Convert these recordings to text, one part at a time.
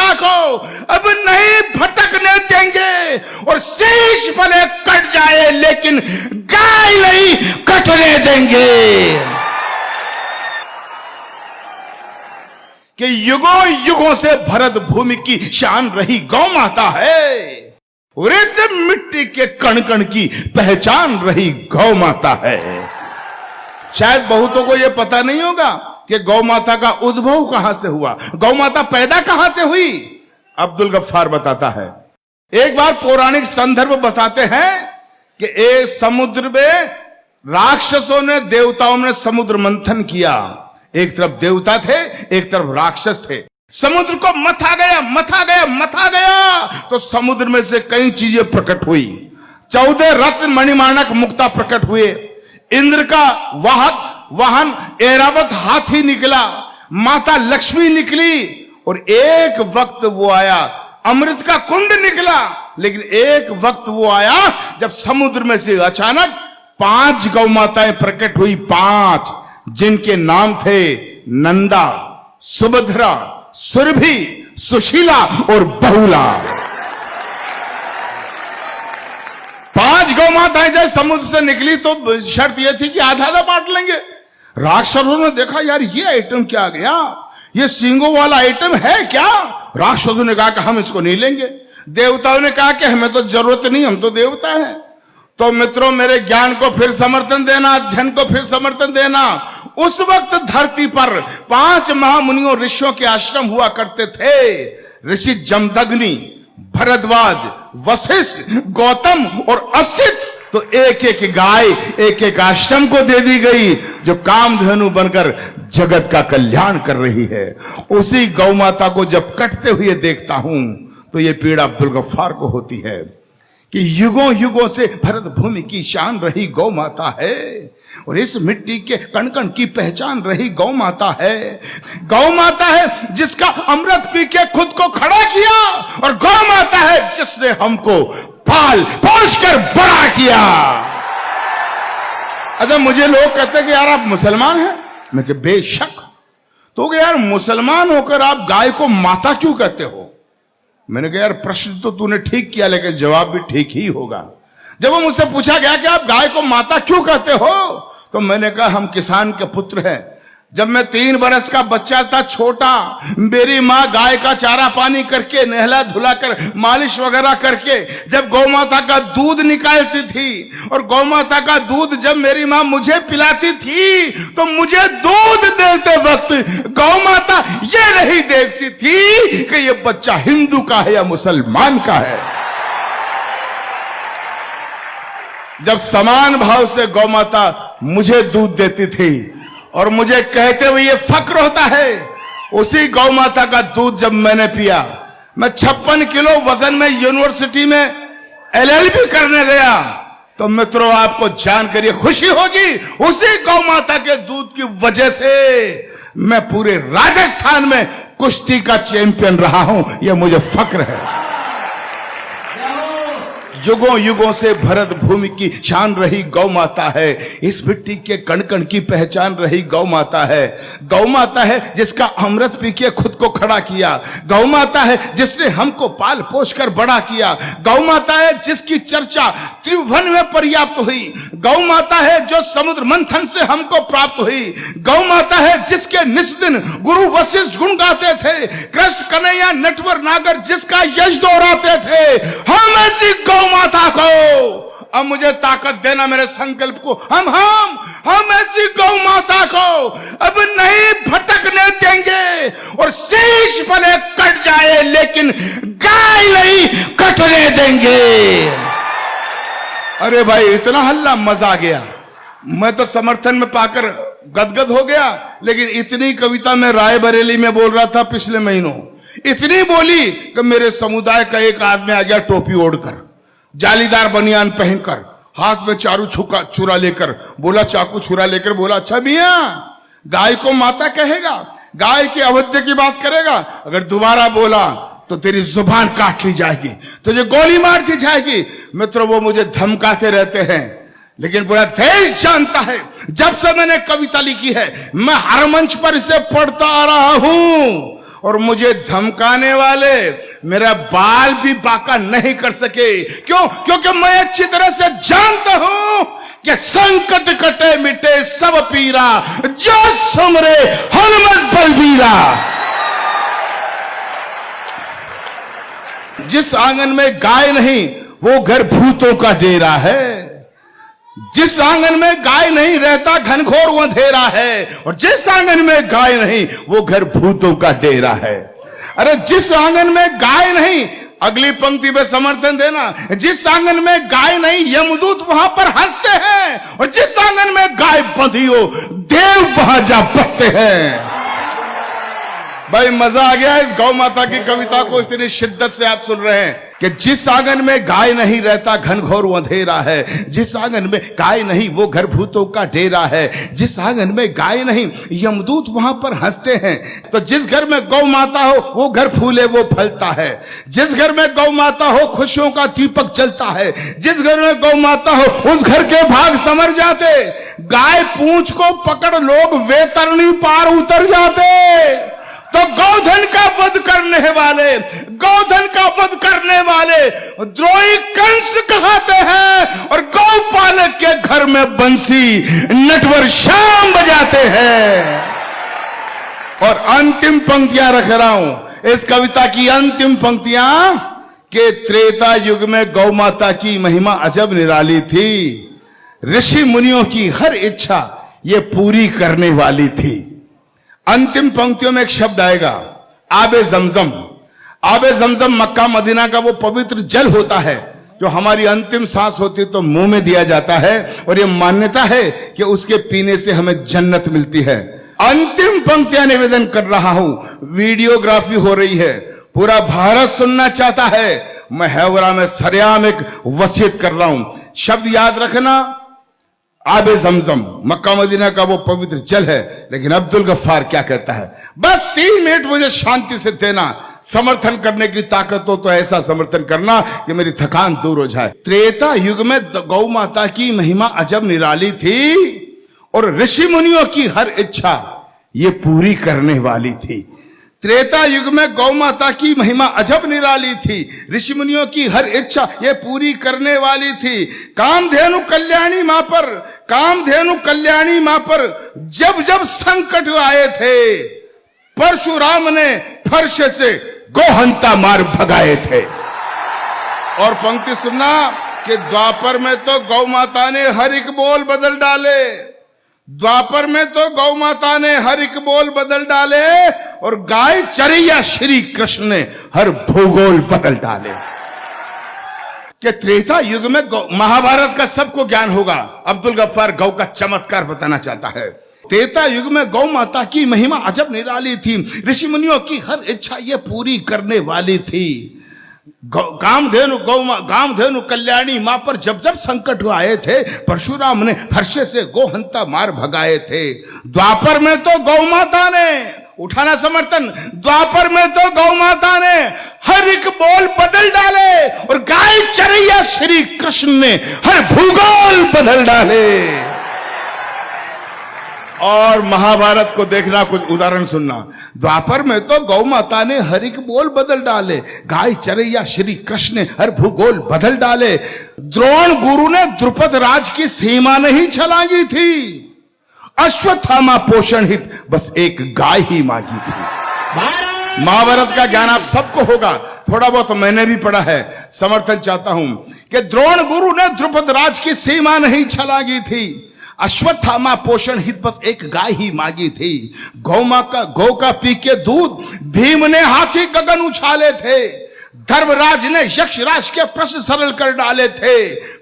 माता को अब नहीं भटकने देंगे, और शीश भले कट जाए लेकिन गाय नहीं कटने देंगे। कि युगों युगों से भरत भूमि की शान रही गौ माता है, और इस मिट्टी के कण कण की पहचान रही गौ माता है। शायद बहुतों को यह पता नहीं होगा कि गौ माता का उद्भव कहां से हुआ, गौ माता पैदा कहां से हुई। अब्दुल गफ्फार बताता है, एक बार पौराणिक संदर्भ बताते हैं कि एक समुद्र में राक्षसों ने देवताओं ने समुद्र मंथन किया। एक तरफ देवता थे, एक तरफ राक्षस थे। समुद्र को मथा गया, मथा गया, मथा गया, तो समुद्र में से कई चीजें प्रकट हुई। 14 रत्न मणिमाणक मुक्ता प्रकट हुए। इंद्र का वाहन ऐरावत हाथी निकला, माता लक्ष्मी निकली, और एक वक्त वो आया अमृत का कुंड निकला। लेकिन एक वक्त वो आया जब समुद्र में से अचानक 5 गौ माताएं प्रकट हुई, 5 जिनके नाम थे नंदा, सुभद्रा, सुरभि, सुशीला और बहुला। 5 गौ माताएं जब समुद्र से निकली तो शर्त यह थी कि आधा आधा बांट लेंगे। राक्षसों ने देखा, यार ये आइटम क्या आ गया, ये सींगों वाला आइटम है क्या। राक्षसों ने कहा कि हम इसको नहीं लेंगे। देवताओं ने कहा कि हमें तो जरूरत नहीं, हम तो देवता हैं। तो मित्रों, मेरे ज्ञान को फिर समर्थन देना, अध्ययन को फिर समर्थन देना। उस वक्त धरती पर 5 महामुनियों ऋषियों के आश्रम हुआ करते थे। ऋषि जमदग्नि, भरद्वाज, वशिष्ठ, गौतम और असित। तो एक एक गाय एक एक आश्रम को दे दी गई, जो कामधेनु बनकर जगत का कल्याण कर रही है। उसी गौ माता को जब कटते हुए देखता हूं तो यह पीड़ा अब्दुल गफ्फार को होती है कि युगों युगों से भरत भूमि की शान रही गौ माता है, और इस मिट्टी के कण कण की पहचान रही गौ माता है। गौ माता है जिसका अमृत पी के खुद को खड़ा किया, और गौ माता है जिसने हमको पाल पोस कर बड़ा किया। अच्छा, मुझे लोग कहते हैं कि यार आप मुसलमान हैं। मैं कि बेशक। तो यार मुसलमान होकर आप गाय को माता क्यों कहते हो। मैंने कहा यार प्रश्न तो तूने ठीक किया, लेकिन जवाब भी ठीक ही होगा। जब वो मुझसे पूछा गया कि आप गाय को माता क्यों कहते हो, तो मैंने कहा हम किसान के पुत्र हैं। जब मैं 3 बरस का बच्चा था, छोटा, मेरी माँ गाय का चारा पानी करके, नहला धुलाकर, मालिश वगैरह करके जब गौ माता का दूध निकालती थी, और गौ माता का दूध जब मेरी माँ मुझे पिलाती थी, तो मुझे दूध देते वक्त गौ माता ये नहीं देखती थी कि ये बच्चा हिंदू का है या मुसलमान का है। जब समान भाव से गौ माता मुझे दूध देती थी और मुझे कहते हुए ये फक्र होता है, उसी गौ माता का दूध जब मैंने पिया, मैं 56 किलो वजन में यूनिवर्सिटी में LLB करने गया, तो मित्रों आपको जानकर ये खुशी होगी, उसी गौ माता के दूध की वजह से मैं पूरे राजस्थान में कुश्ती का चैंपियन रहा हूं। यह मुझे फक्र है। युगों युगों से भरत भूमि की शान रही गौ माता है, इस मिट्टी के कण कण की पहचान रही गौ माता है। गौ माता है जिसका अमृत पी के खुद को खड़ा किया। गौ माता है जिसने हमको पाल पोष कर बड़ा किया। गौ माता है जिसकी चर्चा त्रिभुवन में पर्याप्त हुई। गौ माता है जो समुद्र मंथन से हमको प्राप्त हुई। गौ माता है जिसके निस्दिन गुरु वशिष्ठ गुण गाते थे, कृष्ण कन्हैया नटवर नागर जिसका यश दोहराते थे। हम ऐसी गौ माता को, अब मुझे ताकत देना मेरे संकल्प को, हम ऐसी गौ माता को अब नहीं भटकने देंगे, और शीश भले कट जाए लेकिन गाय नहीं कटने देंगे। अरे भाई इतना हल्ला, मजा आ गया। मैं तो समर्थन में पाकर गदगद हो गया, लेकिन इतनी कविता मैं रायबरेली में बोल रहा था पिछले महीनों, इतनी बोली कि मेरे समुदाय का एक आदमी आ गया टोपी ओढ़कर, जालीदार बनियान पहनकर, हाथ में चारू छुरा लेकर, बोला चाकू छुरा लेकर, बोला अच्छा मियां गाय को माता कहेगा, गाय के अवध्य की बात करेगा, अगर दोबारा बोला तो तेरी जुबान काट ली जाएगी, तुझे गोली मार दी जाएगी। मित्रों वो मुझे धमकाते रहते हैं, लेकिन पूरा देश जानता है जब से मैंने कविता लिखी है मैं हर मंच पर इसे पढ़ता आ रहा हूं, और मुझे धमकाने वाले मेरा बाल भी बाका नहीं कर सके। क्यों? क्योंकि मैं अच्छी तरह से जानता हूं कि संकट कटे मिटे सब पीरा, जो सुमरे हनुमत बलबीरा। जिस आंगन में गाय नहीं वो घर भूतों का डेरा है। जिस आंगन में गाय नहीं रहता घनघोर अंधेरा है, और जिस आंगन में गाय नहीं वो घर भूतों का डेरा है। अरे जिस आंगन में गाय नहीं, अगली पंक्ति में समर्थन देना, जिस आंगन में गाय नहीं यमदूत वहां पर हंसते हैं, और जिस आंगन में गाय बंधी हो देव वहां जा बसते हैं। भाई मजा आ गया इस गौ माता की कविता को इतनी शिद्दत से आप सुन रहे हैं कि जिस आंगन में गाय नहीं रहता घनघोर अंधेरा है, जिस आंगन में गाय नहीं वो घर भूतों का डेरा है, जिस आंगन में गाय नहीं यमदूत वहां पर हंसते हैं। तो जिस घर में गौ माता हो वो घर फूले वो फलता है, जिस घर में गौ माता हो खुशियों का दीपक जलता है, जिस घर में गौ माता हो उस घर के भाग संवर जाते। गाय पूंछ को पकड़ लोग वेतरणी पार उतर जाते। तो गौधन का वध करने वाले, गौधन का वध करने वाले द्रोही कंस कहते हैं, और गौपालक के घर में बंसी नटवर श्याम बजाते हैं। और अंतिम पंक्तियां रख रहा हूं इस कविता की, अंतिम पंक्तियां कि त्रेता युग में गौ माता की महिमा अजब निराली थी, ऋषि मुनियों की हर इच्छा ये पूरी करने वाली थी। अंतिम पंक्तियों में एक शब्द आएगा, आबे जमजम। आबे जमजम मक्का मदीना का वो पवित्र जल होता है जो हमारी अंतिम सांस होती तो मुंह में दिया जाता है, और ये मान्यता है कि उसके पीने से हमें जन्नत मिलती है। अंतिम पंक्तियां निवेदन कर रहा हूं, वीडियोग्राफी हो रही है, पूरा भारत सुनना चाहता है। मैं हैवरा में सरेआम एक वसीयत कर रहा हूं, शब्द याद रखना, आबे जमजम मक्का मदीना का वो पवित्र जल है। लेकिन अब्दुल गफ्फार क्या कहता है, बस 3 मिनट मुझे शांति से देना, समर्थन करने की ताकत हो तो ऐसा समर्थन करना कि मेरी थकान दूर हो जाए। त्रेता युग में गौ माता की महिमा अजब निराली थी, और ऋषि मुनियों की हर इच्छा ये पूरी करने वाली थी। त्रेता युग में गौ माता की महिमा अजब निराली थी, ऋषि मुनियों की हर इच्छा ये पूरी करने वाली थी। कामधेनु कल्याणी मां पर, कामधेनु कल्याणी मां पर जब जब संकट आए थे, परशुराम ने फर्श से गोहंता मार भगाए थे। और पंक्ति सुनना कि द्वापर में तो गौ माता ने हर एक बोल बदल डाले, द्वापर में तो गौ माता ने हर एक बोल बदल डाले, और गाय चरैया श्री कृष्ण ने हर भूगोल बदल डाले। कि त्रेता युग में महाभारत का सबको ज्ञान होगा, अब्दुल गफ्फार गौ का चमत्कार बताना चाहता है। त्रेता युग में गौ माता की महिमा अजब निराली थी, ऋषि मुनियों की हर इच्छा ये पूरी करने वाली थी। कामधेनु कल्याणी मां पर जब जब संकट आए थे, परशुराम ने हर्ष से गोहंता मार भगाए थे। द्वापर में तो गौ माता ने, उठाना समर्थन, द्वापर में तो गौ माता ने हर एक बोल बदल डाले, और गाय चरैया श्री कृष्ण ने हर भूगोल बदल डाले। और महाभारत को देखना, कुछ उदाहरण सुनना। द्वापर में तो गौ माता ने हर एक बोल बदल डाले, गाय चरैया श्री कृष्ण ने हर भूगोल बदल डाले। द्रोण गुरु ने द्रुपद राज की सीमा नहीं छलांगी थी, अश्वत्थामा पोषण हित बस एक गाय ही मांगी थी। महाभारत का ज्ञान आप सबको होगा, थोड़ा बहुत मैंने भी पढ़ा है, समर्थन चाहता हूं कि द्रोण गुरु ने द्रुपद राज की सीमा नहीं छलांगी थी, अश्वत्थामा पोषण हित बस एक गाय ही मांगी थी। गौ का पी के दूध भीम ने हाथी गगन उछाले थे, धर्मराज ने यक्षराज के प्रश्न सरल कर डाले थे।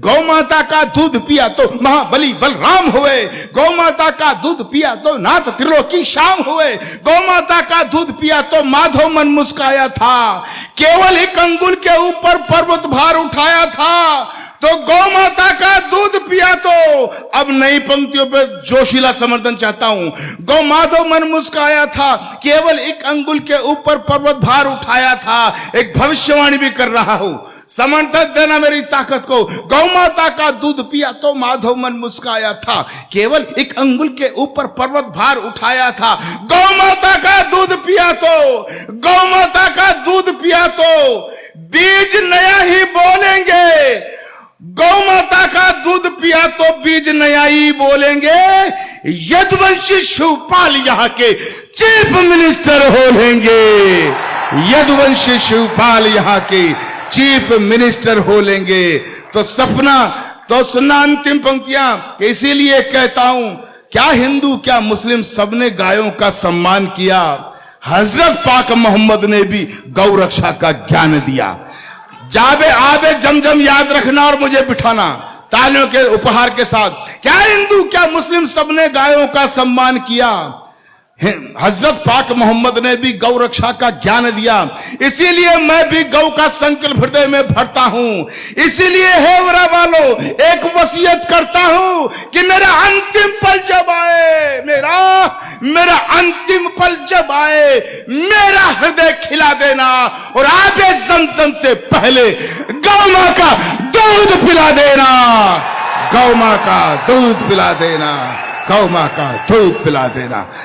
गौ माता का दूध पिया तो महाबली बलराम हुए, गौ माता का दूध पिया तो नाथ त्रिलोकी श्याम हुए, गौ माता का दूध पिया तो माधव मन मुस्काया था, केवल एक अंगुल के ऊपर पर्वत भार उठाया था। तो गौ माता का दूध पिया तो। अब नई पंक्तियों पे जोशीला समर्थन चाहता हूं। गौ माधव मन मुस्काया था, केवल एक अंगुल के ऊपर पर्वत भार उठाया था। एक भविष्यवाणी भी कर रहा हूं, समर्थन देना मेरी ताकत को। गौ माता का दूध पिया तो माधव मन मुस्काया था, केवल एक अंगुल के ऊपर पर्वत भार उठाया था। गौ माता का दूध पिया तो, गौ माता का दूध पिया तो बीज नया ही बोलेंगे। गौ माता का दूध पिया तो बीज नया ही बोलेंगे। यदुवंशी शिवपाल यहाँ के चीफ मिनिस्टर हो लेंगे। यदुवंशी शिवपाल यहाँ के चीफ मिनिस्टर हो लेंगे। तो सपना तो सुनना अंतिम पंक्तियां, इसीलिए कहता हूं, क्या हिंदू क्या मुस्लिम सबने गायों का सम्मान किया। हजरत पाक मोहम्मद ने भी गौ रक्षा का ज्ञान दिया। जाबे आबे जमजम याद रखना और मुझे बिठाना तालियों के उपहार के साथ। क्या हिंदू क्या मुस्लिम सबने गायों का सम्मान किया। हजरत पाक मोहम्मद ने भी गौ रक्षा का ज्ञान दिया। इसीलिए मैं भी गौ का संकल्प हृदय में भरता हूं। इसीलिए हे वरा वालों, एक वसीयत करता हूं कि मेरा अंतिम पल जब आए, मेरा अंतिम पल जब आए, मेरा हृदय खिला देना और आबे ज़मज़म से पहले गौ मां का दूध पिला देना। गौ मां का दूध पिला देना। गौ मां का दूध पिला देना।